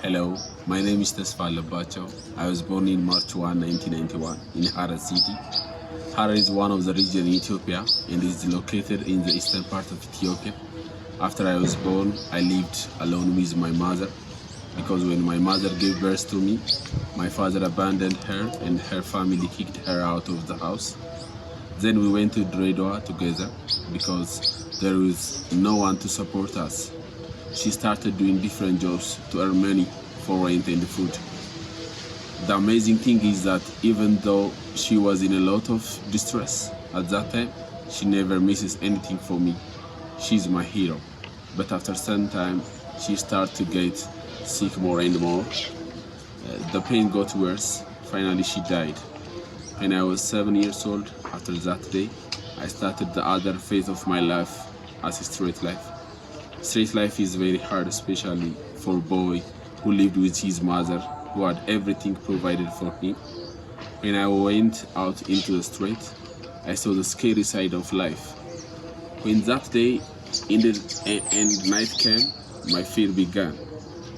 Hello, my name is Tesfa Alebachew. I was born in March 1, 1991 in Harar City. Harar is one of the regions in Ethiopia and is located in the eastern part of Ethiopia. After I was born, I lived alone with my mother because when my mother gave birth to me, my father abandoned her and her family kicked her out of the house. Then we went to Dredwa together because there was no one to support us. She started doing different jobs to earn money for rent and food. The amazing thing is that even though she was in a lot of distress at that time, she never misses anything for me. She's my hero. But after some time, she started to get sick more and more. The pain got worse. Finally, she died. When I was 7 years old, after that day, I started the other phase of my life as a straight life. Straight life is very hard, especially for a boy who lived with his mother, who had everything provided for him. When I went out into the street, I saw the scary side of life. When that day ended and night came, my fear began.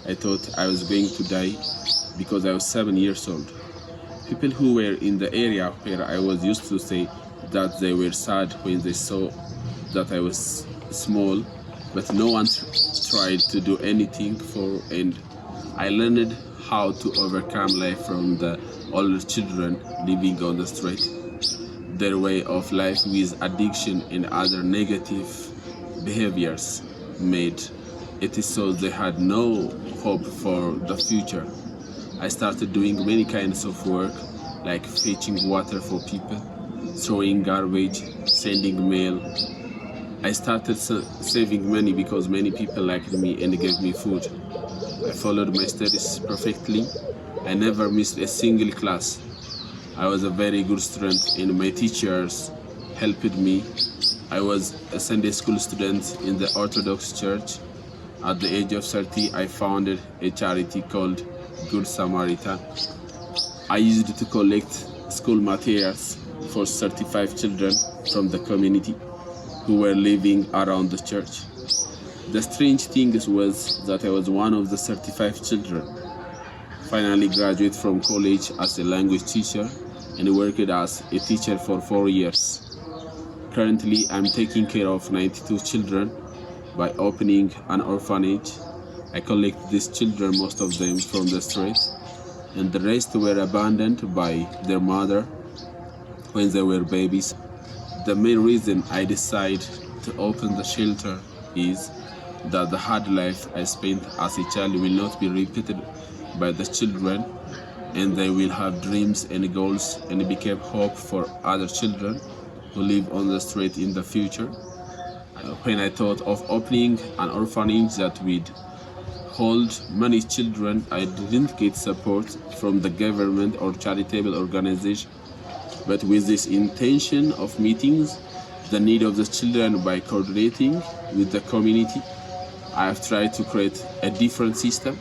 I thought I was going to die because I was 7 years old. People who were in the area where I was used to say that they were sad when they saw that I was small, but no one tried to do anything for, and I learned how to overcome life from the older children living on the street. Their way of life with addiction and other negative behaviors made it so they had no hope for the future. I started doing many kinds of work, like fetching water for people, throwing garbage, sending mail. I started saving money because many people liked me and gave me food. I followed my studies perfectly. I never missed a single class. I was a very good student and my teachers helped me. I was a Sunday school student in the Orthodox Church. At the age of 30, I founded a charity called Good Samaritan. I used to collect school materials for 35 children from the community who were living around the church. The strange thing was that I was one of the 35 children. Finally graduated from college as a language teacher and worked as a teacher for 4 years. Currently, I'm taking care of 92 children by opening an orphanage. I collect these children, most of them from the street, and the rest were abandoned by their mother when they were babies. The main reason I decided to open the shelter is that the hard life I spent as a child will not be repeated by the children, and they will have dreams and goals and become hope for other children who live on the street in the future. When I thought of opening an orphanage that would hold many children, I didn't get support from the government or charitable organization. But with this intention of meeting the need of the children by coordinating with the community, I have tried to create a different system.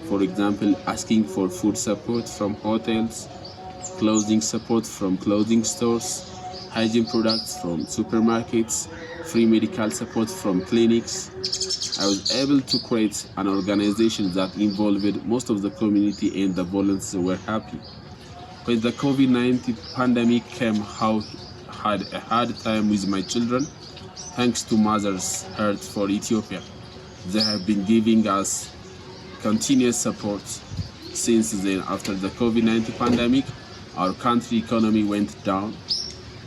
For example, asking for food support from hotels, clothing support from clothing stores, hygiene products from supermarkets, free medical support from clinics. I was able to create an organization that involved most of the community and the volunteers were happy. When the COVID-19 pandemic came, I had a hard time with my children. Thanks to Mother's Heart for Ethiopia, they have been giving us continuous support. Since then, after the COVID-19 pandemic, our country economy went down,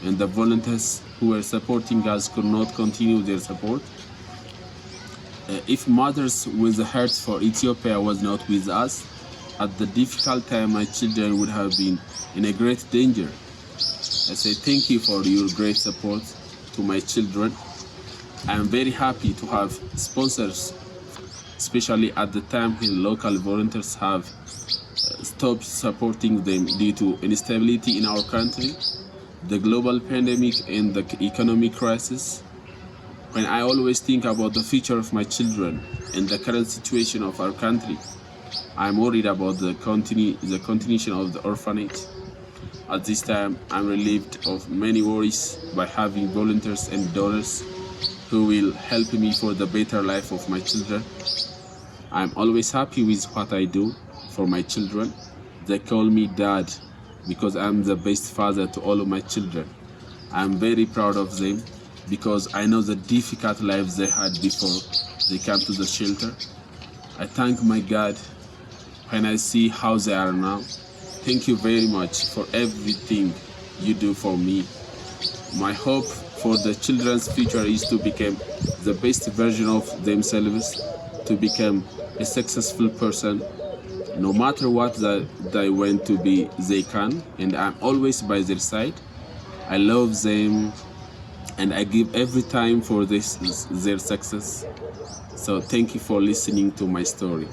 and the volunteers who were supporting us could not continue their support. If Mothers with the Heart for Ethiopia was not with us, at the difficult time my children would have been in a great danger. I say thank you for your great support to my children. I am very happy to have sponsors, especially at the time when local volunteers have stopped supporting them due to instability in our country, the global pandemic and the economic crisis. When I always think about the future of my children and the current situation of our country, I'm worried about the continuation of the orphanage. At this time, I'm relieved of many worries by having volunteers and donors who will help me for the better life of my children. I'm always happy with what I do for my children. They call me dad because I'm the best father to all of my children. I'm very proud of them because I know the difficult lives they had before they came to the shelter. I thank my God when I see how they are now. Thank you very much for everything you do for me. My hope for the children's future is to become the best version of themselves, to become a successful person. No matter what they want to be, they can, and I'm always by their side. I love them, and I give every time for their success. So thank you for listening to my story.